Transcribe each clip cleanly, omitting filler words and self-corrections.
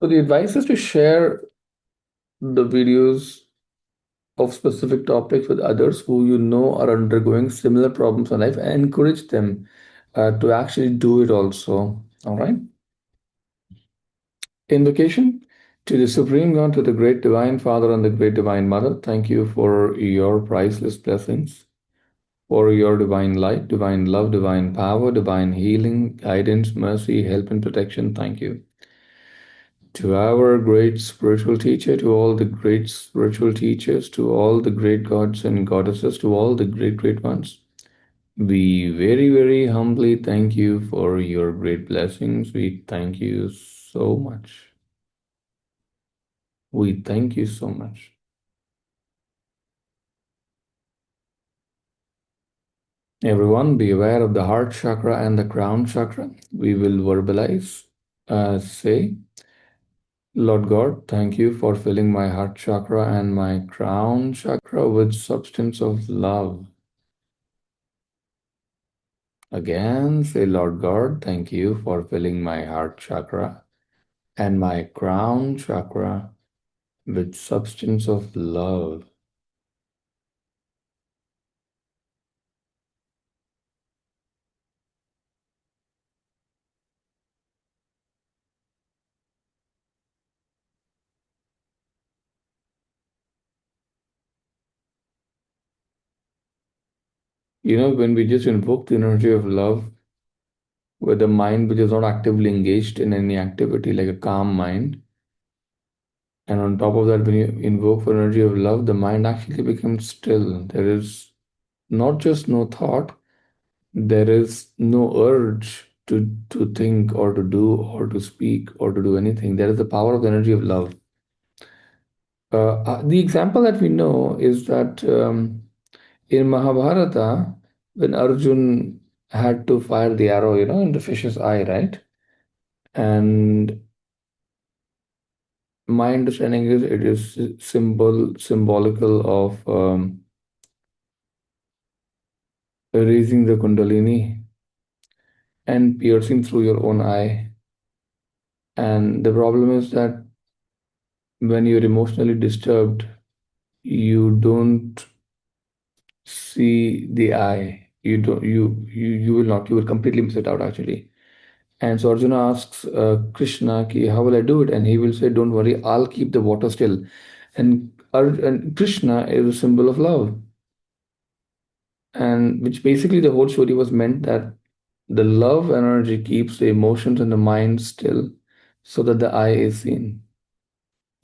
So the advice is to share the videos of specific topics with others who you know are undergoing similar problems in life and encourage them to actually do it also. All right. Invocation to the Supreme God, to the Great Divine Father and the Great Divine Mother. Thank you for your priceless blessings, for your divine light, divine love, divine power, divine healing, guidance, mercy, help, and protection. Thank you. To our great spiritual teacher, to all the great spiritual teachers, to all the great gods and goddesses, to all the great, great ones, we very, very humbly thank you for your great blessings. We thank you so much. We thank you so much. Everyone, be aware of the heart chakra and the crown chakra. We will verbalize, say, Lord God, thank you for filling my heart chakra and my crown chakra with substance of love. Again, say, Lord God, thank you for filling my heart chakra and my crown chakra with substance of love. When we just invoke the energy of love with a mind which is not actively engaged in any activity, like a calm mind, and on top of that, when you invoke for energy of love, the mind actually becomes still. There is not just no thought, there is no urge to think or to do or to speak or to do anything. There is the power of the energy of love. The example that we know is that in Mahabharata, when Arjun had to fire the arrow, in the fish's eye, right? And my understanding is it is symbolical of raising the Kundalini and piercing through your own eye. And the problem is that when you're emotionally disturbed, you don't see the eye. You will not. You will completely miss it out actually. And so Arjuna asks Krishna, ki, how will I do it? And he will say, don't worry, I'll keep the water still. And Krishna is a symbol of love. And which basically the whole story was meant that the love energy keeps the emotions and the mind still so that the eye is seen.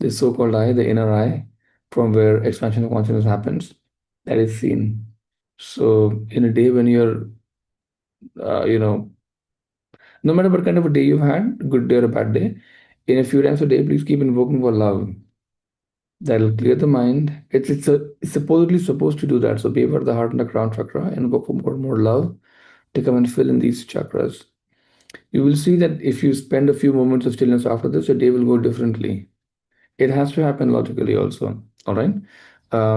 The so-called eye, the inner eye, from where expansion of consciousness happens, that is seen. So in a day when you're, you know, no matter what kind of a day you've had, good day or a bad day, in a few times a day, please keep invoking for love. That'll clear the mind. It's supposedly supposed to do that. So be aware of the heart and the crown chakra and go for more and more love to come and fill in these chakras. You will see that if you spend a few moments of stillness after this, your day will go differently. It has to happen logically also. All right.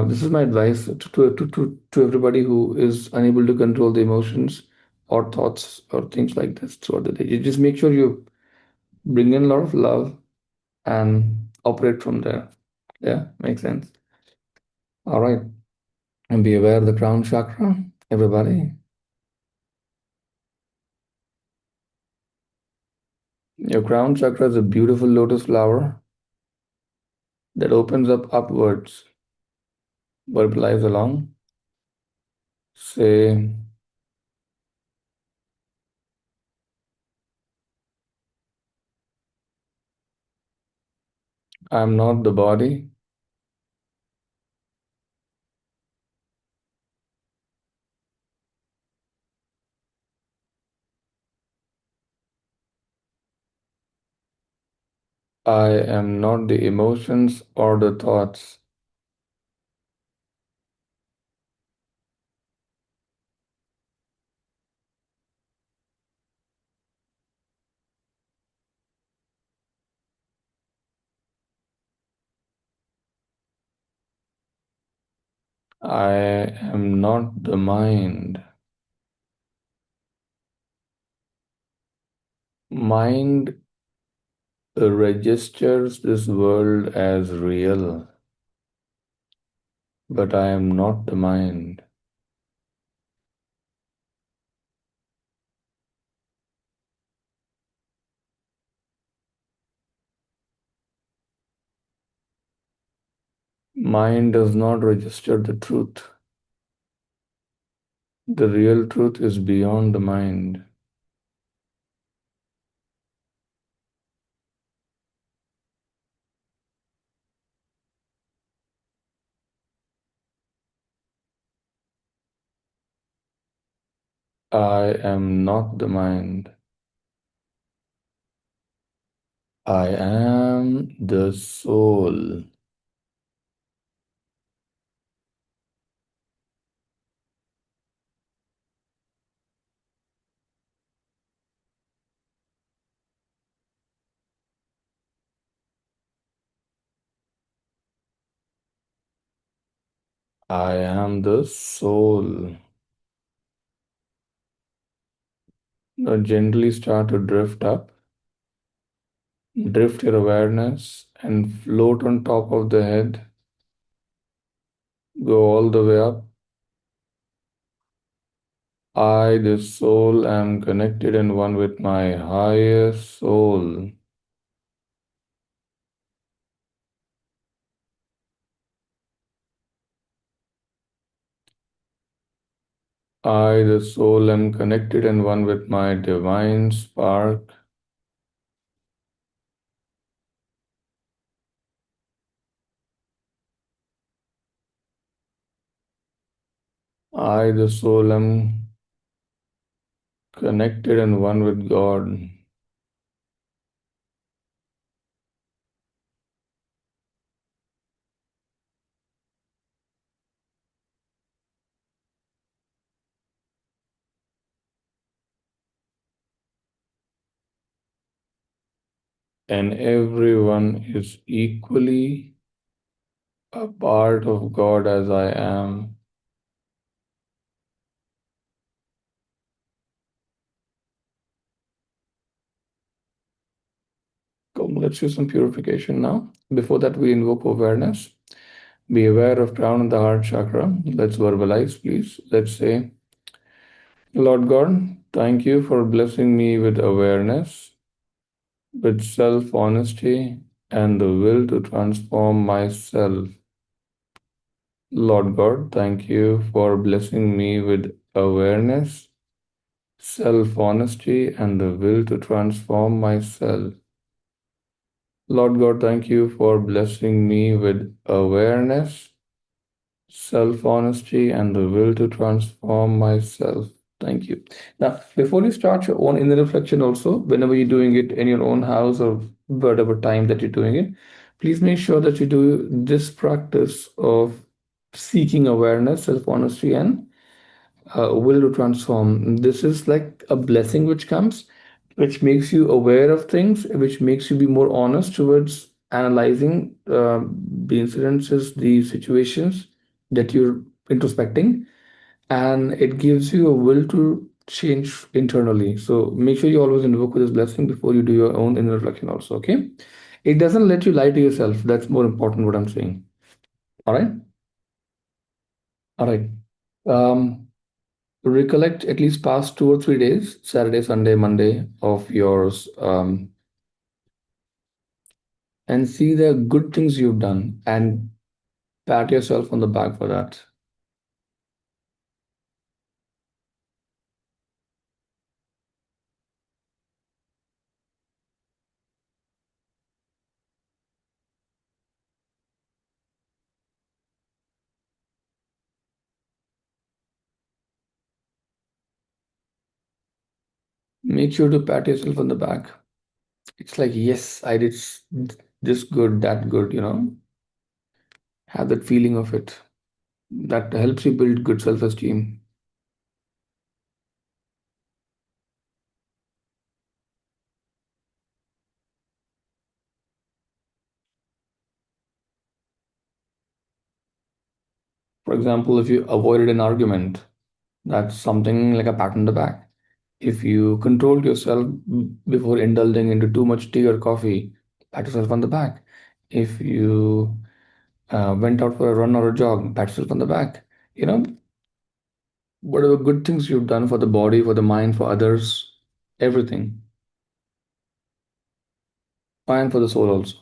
This is my advice to everybody who is unable to control the emotions or thoughts or things like this throughout the day. You just make sure you bring in a lot of love and operate from there. Yeah, makes sense. All right. And be aware of the crown chakra, everybody. Your crown chakra is a beautiful lotus flower that opens up upwards. Verbalize along. Say, I'm not the body. I am not the emotions or the thoughts. I am not the mind. Mind registers this world as real, but I am not the mind. Mind does not register the truth. The real truth is beyond the mind. I am not the mind. I am the soul. I am the soul. Now gently start to drift up. Drift your awareness and float on top of the head. Go all the way up. I, the soul, am connected and one with my higher soul. I, the soul, am connected and one with my divine spark. I, the soul, am connected and one with God. And everyone is equally a part of God as I am. Come, let's do some purification now. Before that, we invoke awareness. Be aware of crown and the heart chakra. Let's verbalize, please. Let's say, Lord God, thank you for blessing me with awareness, with self-honesty, and the will to transform myself. Lord God, thank you for blessing me with awareness, self-honesty, and the will to transform myself. Lord God, thank you for blessing me with awareness, self-honesty, and the will to transform myself. Thank you. Now, before you start your own inner reflection also, whenever you're doing it in your own house or whatever time that you're doing it, please make sure that you do this practice of seeking awareness, self-honesty, and will to transform. This is like a blessing which comes, which makes you aware of things, which makes you be more honest towards analyzing the incidences, the situations that you're introspecting, and it gives you a will to change internally. So make sure you always invoke with this blessing before you do your own inner reflection also, okay? It doesn't let you lie to yourself. That's more important what I'm saying. All right? All right. Um, recollect at least past 2 or 3 days, Saturday, Sunday, Monday of yours, and see the good things you've done and pat yourself on the back for that. Make sure to pat yourself on the back. It's like, yes, I did this good, that good, have that feeling of it. That helps you build good self-esteem. For example, if you avoided an argument, that's something like a pat on the back. If you controlled yourself before indulging into too much tea or coffee, pat yourself on the back. If you went out for a run or a jog, pat yourself on the back. You know, whatever good things you've done for the body, for the mind, for others, everything, and for the soul also.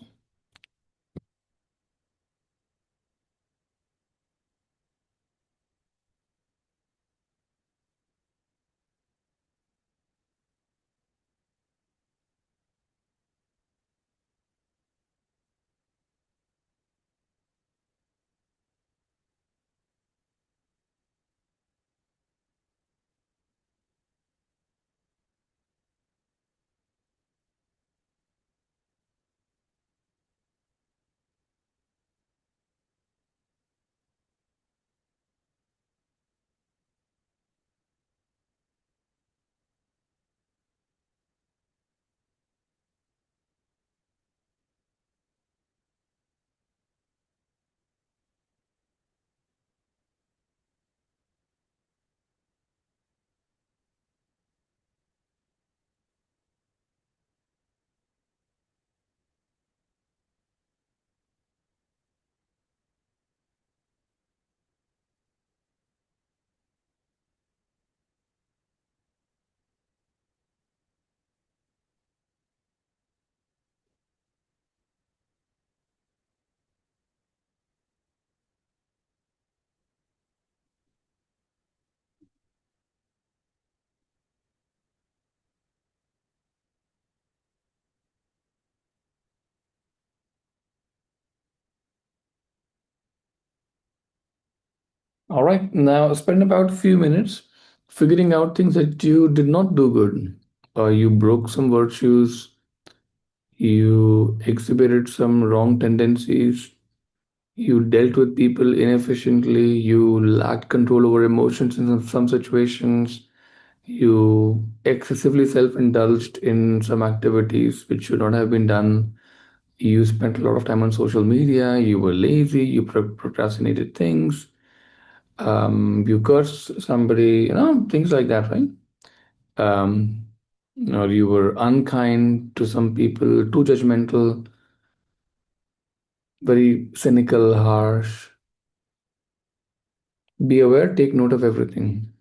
All right, now spend about a few minutes figuring out things that you did not do good. You broke some virtues, you exhibited some wrong tendencies, you dealt with people inefficiently, you lacked control over emotions in some situations, you excessively self indulged in some activities which should not have been done. You spent a lot of time on social media, you were lazy, you procrastinated things, you cursed somebody, things like that, right? Um, or you were unkind to some people, too judgmental, very cynical, harsh. Be aware, take note of everything.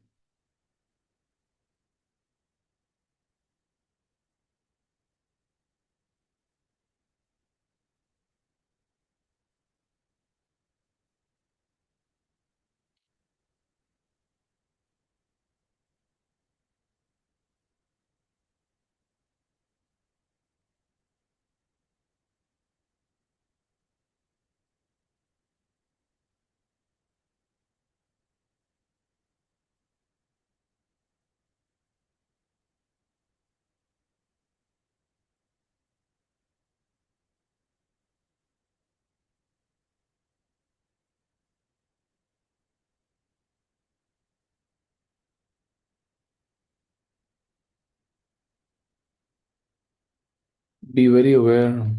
Be very aware.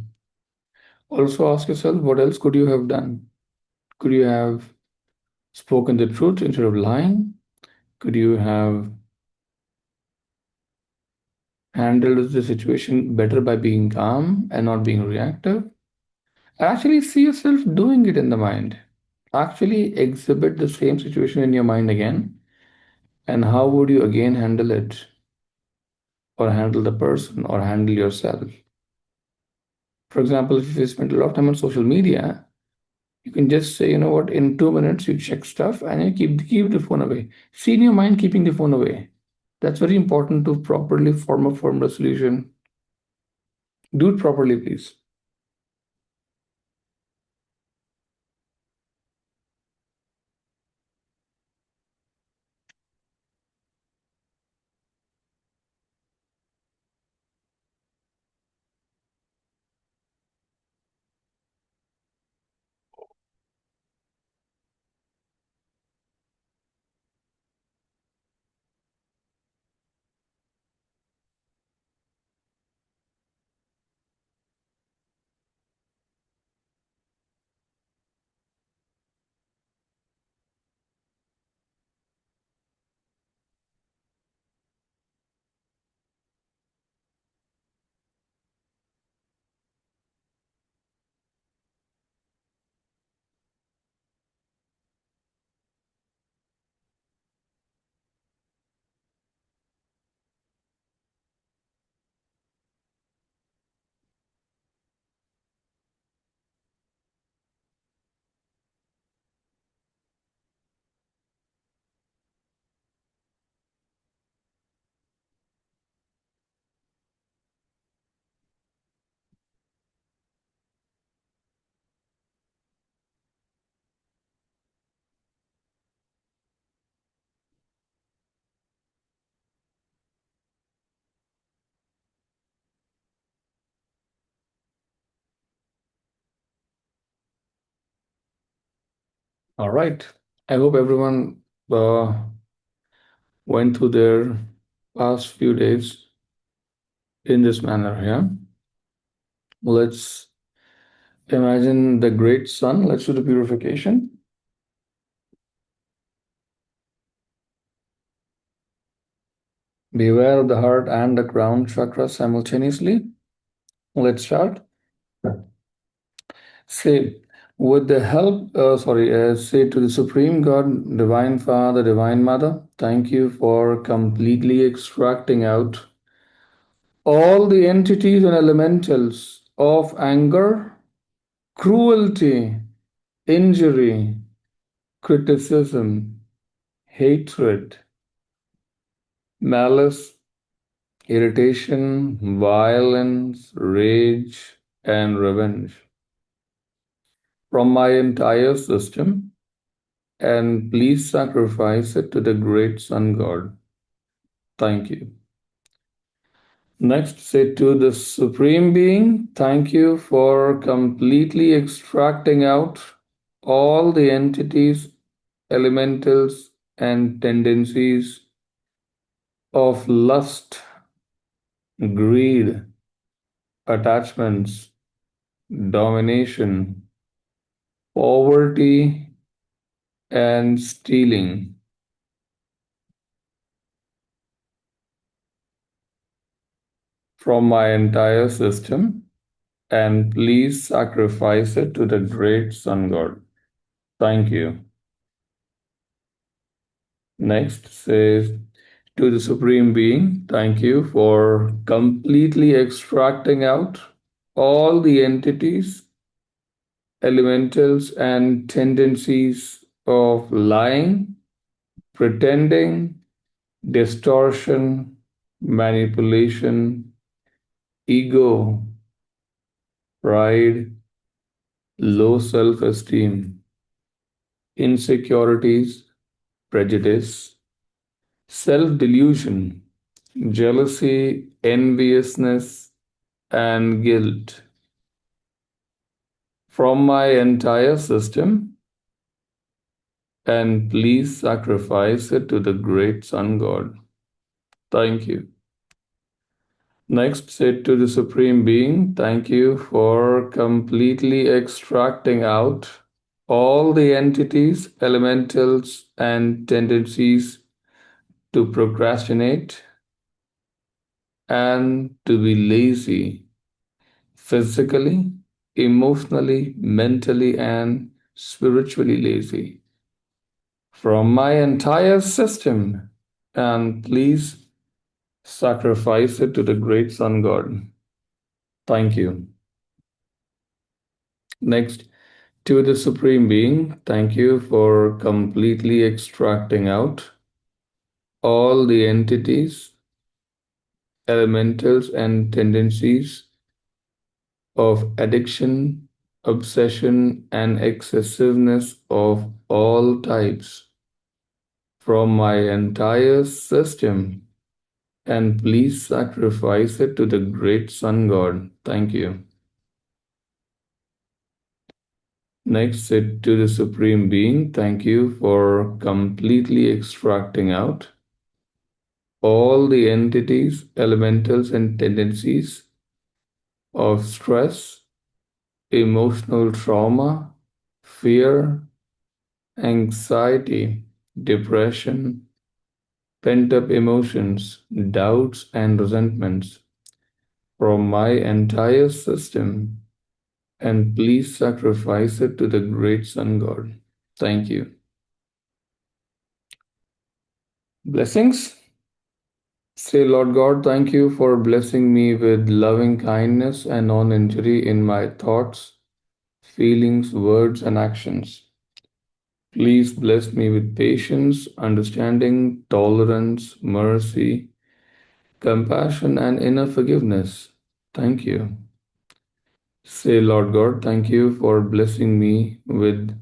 Also ask yourself, what else could you have done? Could you have spoken the truth instead of lying? Could you have handled the situation better by being calm and not being reactive? Actually, see yourself doing it in the mind. Actually, exhibit the same situation in your mind again. And how would you again handle it, or handle the person, or handle yourself? For example, if you spend a lot of time on social media, you can just say, you know what, in 2 minutes you check stuff and you keep the phone away. See in your mind keeping the phone away. That's very important to properly form a firm resolution. Do it properly, please. All right. I hope everyone went through their past few days in this manner. Yeah. Let's imagine the great sun. Let's do the purification. Be aware of the heart and the crown chakra simultaneously. Let's start. Say, with the help, say to the Supreme God, Divine Father, Divine Mother, thank you for completely extracting out all the entities and elementals of anger, cruelty, injury, criticism, hatred, malice, irritation, violence, rage, and revenge from my entire system, and please sacrifice it to the great Sun God. Thank you. Next, say to the Supreme Being, thank you for completely extracting out all the entities, elementals, and tendencies of lust, greed, attachments, domination, poverty, and stealing from my entire system, and please sacrifice it to the great Sun God. Thank you. Next says to the Supreme Being, thank you for completely extracting out all the entities, elementals, and tendencies of lying, pretending, distortion, manipulation, ego, pride, low self esteem, insecurities, prejudice, self delusion, jealousy, enviousness, and guilt from my entire system, and please sacrifice it to the great Sun God. Thank you. Next, say to the Supreme Being, thank you for completely extracting out all the entities, elementals, and tendencies to procrastinate and to be lazy physically, emotionally, mentally, and spiritually lazy from my entire system, and please sacrifice it to the great Sun God. Thank you. Next, to the Supreme Being, thank you for completely extracting out all the entities, elementals, and tendencies of addiction, obsession, and excessiveness of all types from my entire system, and please sacrifice it to the great Sun God. Thank you. Next, say to the Supreme Being, thank you for completely extracting out all the entities, elementals, and tendencies of stress, emotional trauma, fear, anxiety, depression, pent up emotions, doubts, and resentments from my entire system, and please sacrifice it to the great Sun God. Thank you. Blessings. Say, Lord God, thank you for blessing me with loving kindness and non injury in my thoughts, feelings, words, and actions. Please bless me with patience, understanding, tolerance, mercy, compassion, and inner forgiveness. Thank you. Say, Lord God, thank you for blessing me with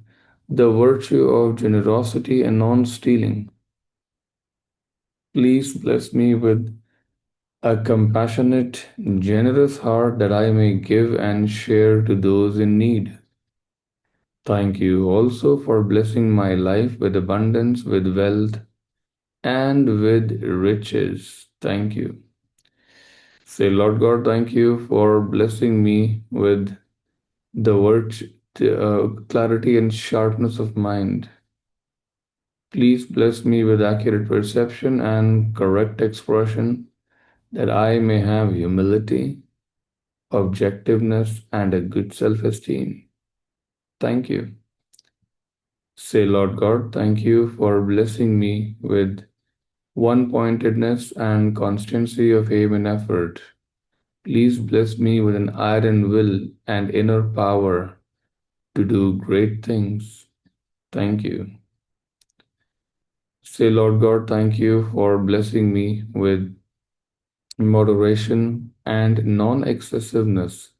the virtue of generosity and non stealing. Please bless me with a compassionate, generous heart that I may give and share to those in need. Thank you also for blessing my life with abundance, with wealth, and with riches. Thank you. Say, Lord God, thank you for blessing me with the virtue, clarity, and sharpness of mind. Please bless me with accurate perception and correct expression, that I may have humility, objectiveness, and a good self esteem. Thank you. Say, Lord God, thank you for blessing me with one pointedness and constancy of aim and effort. Please bless me with an iron will and inner power to do great things. Thank you. Say, Lord God, thank you for blessing me with moderation and non excessiveness,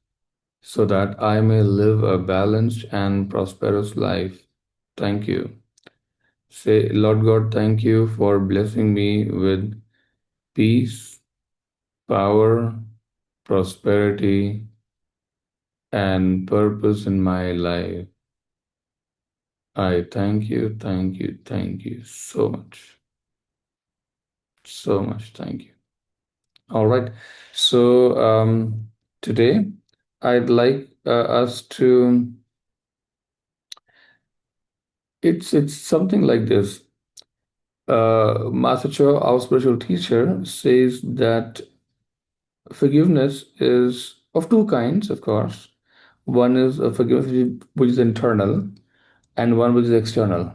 so that I may live a balanced and prosperous life. Thank you. Say, Lord God, thank you for blessing me with peace, power, prosperity, and purpose in my life. I thank you so much. So much. Thank you. All right. So today I'd like us to. It's something like this. Master Cho, our spiritual teacher, says that forgiveness is of two kinds, of course. One is a forgiveness which is internal, and one which is external.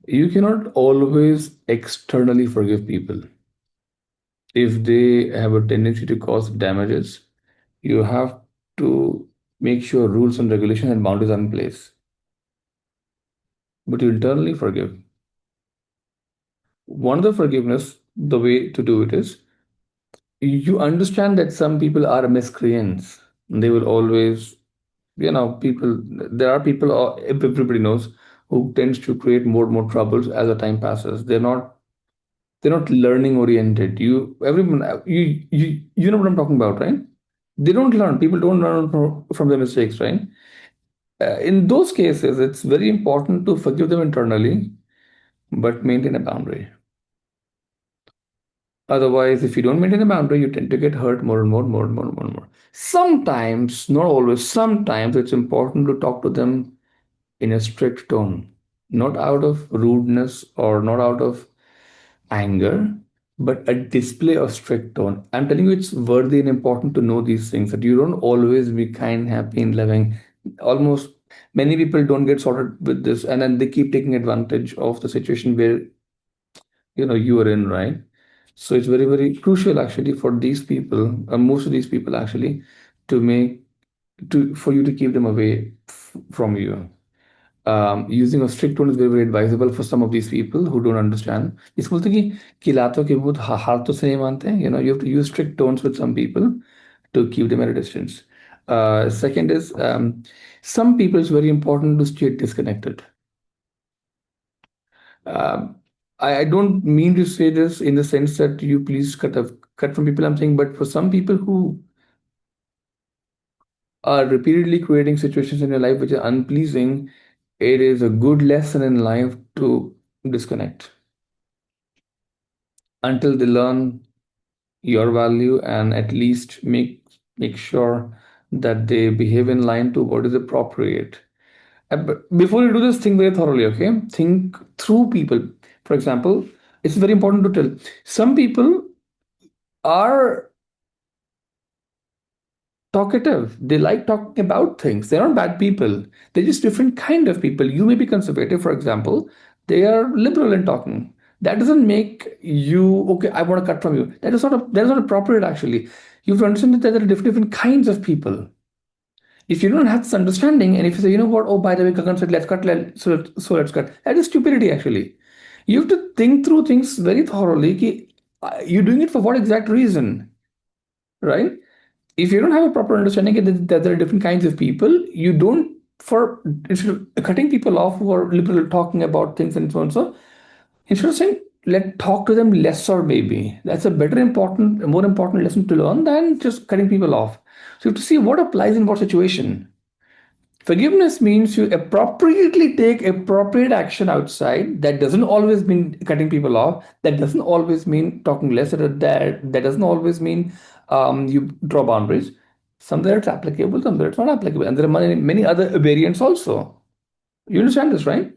You cannot always externally forgive people if they have a tendency to cause damages. You have to make sure rules and regulations and boundaries are in place. But you internally forgive. One of the forgiveness, the way to do it is you understand that some people are miscreants. They will always, people, there are people, everybody knows, who tends to create more and more troubles as the time passes. They're not learning oriented. You know what I'm talking about, right? They don't learn. People don't learn from their mistakes, right? In those cases, it's very important to forgive them internally, but maintain a boundary. Otherwise, if you don't maintain a boundary, you tend to get hurt more and more and more and more and more and more. Sometimes, not always, sometimes it's important to talk to them in a strict tone, not out of rudeness or not out of anger, but a display of strict tone. I'm telling you, it's worthy and important to know these things, that you don't always be kind, happy, and loving. Almost many people don't get sorted with this, and then they keep taking advantage of the situation where you are in, right? So it's very, very crucial actually for these people, most of these people actually, to make to for you to keep them away from you. Using a strict tone is very, very advisable for some of these people who don't understand. इस बोलते हैं कि खिलातों के भूत हाथ तो से नहीं मानते हैं. You have to use strict tones with some people to keep them at a distance. Second is, some people, it's very important to stay disconnected. Um, I don't mean to say this in the sense that you please cut from people. I'm saying, but for some people who are repeatedly creating situations in your life which are unpleasing, it is a good lesson in life to disconnect until they learn your value, and at least make sure that they behave in line to what is appropriate. But before you do this, think very thoroughly, okay? Think through people. For example, it's very important to tell. Some people are talkative. They like talking about things. They're not bad people. They're just different kind of people. You may be conservative, for example. They are liberal in talking. That doesn't make you okay. I want to cut from you. That is not appropriate. Actually, you have to understand that there are different kinds of people. If you don't have this understanding, and if you say, you know what, oh, by the way, Gagan said, let's cut, so let's cut. That is stupidity, actually. You have to think through things very thoroughly. You're doing it for what exact reason, right? If you don't have a proper understanding that there are different kinds of people, you don't, instead of cutting people off who are liberal talking about things and so on, so instead of saying, talk to them lesser, maybe. That's a more important lesson to learn than just cutting people off. So you have to see what applies in what situation. Forgiveness means you appropriately take appropriate action outside. That doesn't always mean cutting people off. That doesn't always mean talking less at that. That doesn't always mean you draw boundaries. Somewhere it's applicable, somewhere it's not applicable. And there are many other variants also. You understand this, right?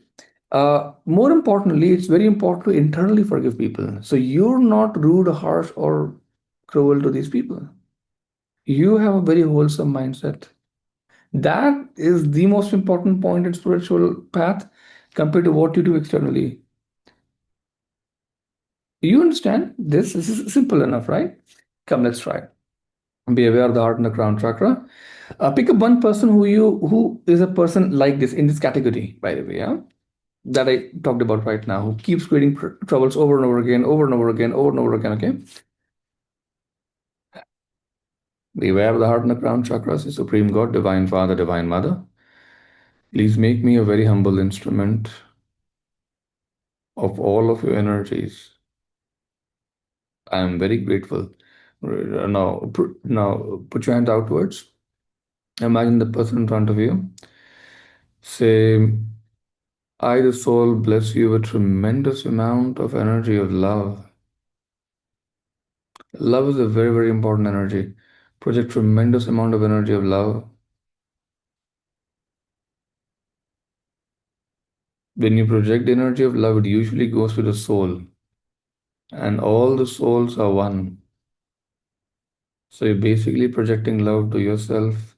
More importantly, it's very important to internally forgive people. So you're not rude, harsh, or cruel to these people. You have a very wholesome mindset. That is the most important point in spiritual path compared to what you do externally. You understand this? This is simple enough, right? Come, let's try. Be aware of the heart and the crown chakra. Pick up one person who is a person like this in this category, by the way, yeah, that I talked about right now, who keeps creating troubles over and over again, over and over again, over and over again. Okay. Be aware of the heart and the crown chakras, the Supreme God, Divine Father, Divine Mother. Please make me a very humble instrument of all of your energies. I am very grateful. Now put your hands outwards. Imagine the person in front of you. Say, I, the soul, bless you with a tremendous amount of energy of love. Love is a very, very important energy. Project tremendous amount of energy of love. When you project the energy of love, it usually goes to the soul. And all the souls are one. So you're basically projecting love to yourself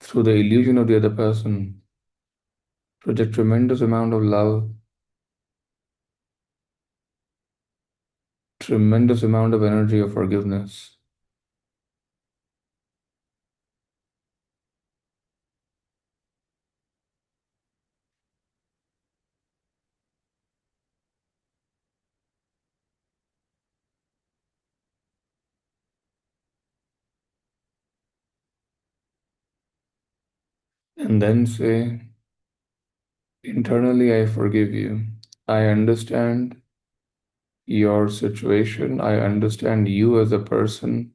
through the illusion of the other person. Project tremendous amount of love, tremendous amount of energy of forgiveness. And then say, internally, I forgive you. I understand your situation. I understand you as a person.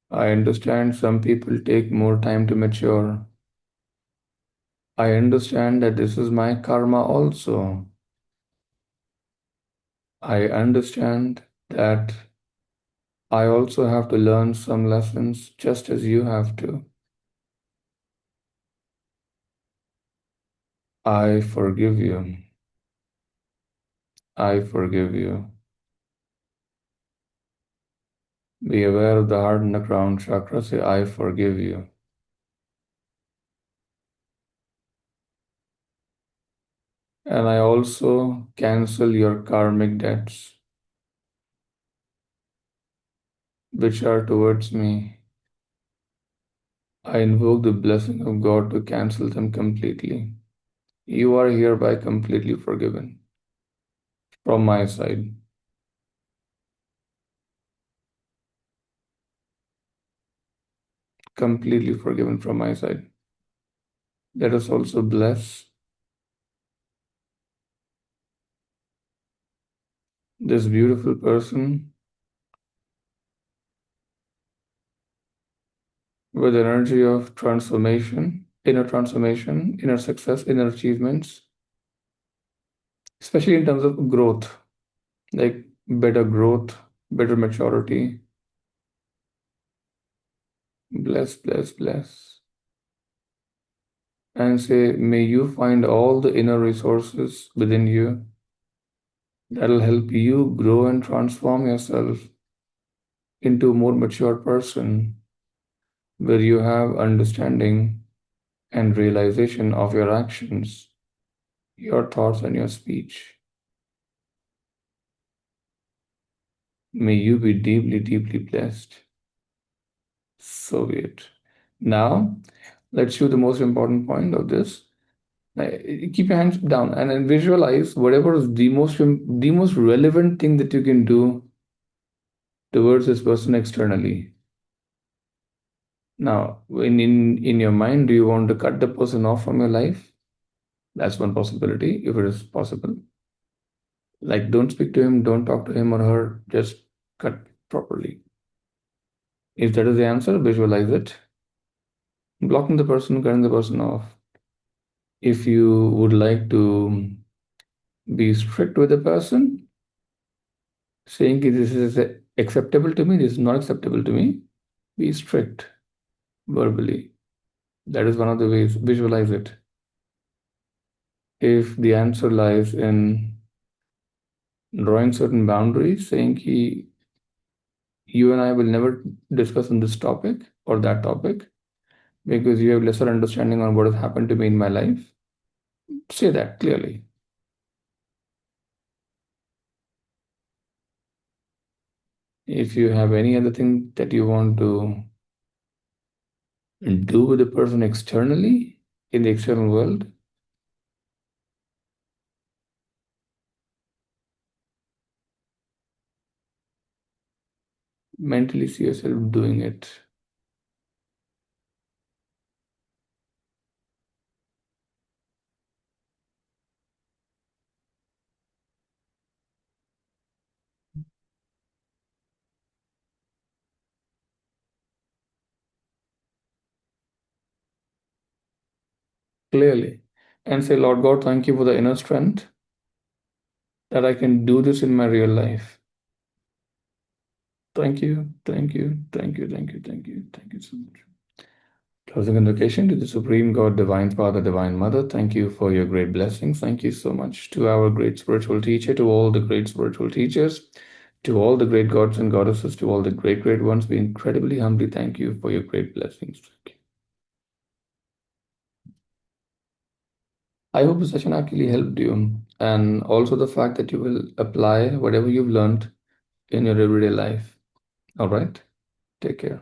I understand some people take more time to mature. I understand that this is my karma also. I understand that I also have to learn some lessons just as you have to. I forgive you. I forgive you. Be aware of the heart and the crown chakra. Say, I forgive you. And I also cancel your karmic debts, which are towards me. I invoke the blessing of God to cancel them completely. You are hereby completely forgiven from my side. Completely forgiven from my side. Let us also bless this beautiful person with energy of transformation, inner success, inner achievements, especially in terms of growth, like better growth, better maturity. Bless, bless, bless. And say, may you find all the inner resources within you that'll help you grow and transform yourself into a more mature person where you have understanding and realization of your actions, your thoughts, and your speech. May you be deeply, deeply blessed. So be it. Now, let's do the most important point of this. Keep your hands down and then visualize whatever is the most relevant thing that you can do towards this person externally. Now, in your mind, do you want to cut the person off from your life? That's one possibility, if it is possible. Like, don't speak to him, don't talk to him or her, just cut properly. If that is the answer, visualize it. blocking the person, cutting the person off. If you would like to be strict with the person, saying this is acceptable to me, this is not acceptable to me, be strict verbally. That is one of the ways. Visualize it. If the answer lies in drawing certain boundaries, saying you and I will never discuss on this topic or that topic because you have lesser understanding on what has happened to me in my life, say that clearly. If you have any other thing that you want to do with the person externally in the external world, mentally see yourself doing it. Clearly. And say, Lord God, thank you for the inner strength that I can do this in my real life. Thank you, thank you, thank you, thank you, thank you, thank you so much. Closing invocation to the Supreme God, Divine Father, Divine Mother, thank you for your great blessings. Thank you so much to our great spiritual teacher, to all the great spiritual teachers, to all the great gods and goddesses, to all the great, great ones. We incredibly humbly thank you for your great blessings. Thank you. I hope the session actually helped you, and also the fact that you will apply whatever you've learned in your everyday life. All right? Take care.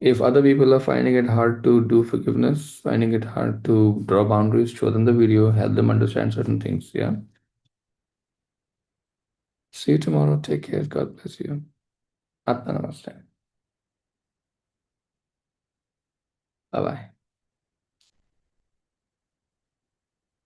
If other people are finding it hard to do forgiveness, finding it hard to draw boundaries, show them the video, help them understand certain things. Yeah. See you tomorrow. Take care. God bless you. Atma Namaste. Bye bye.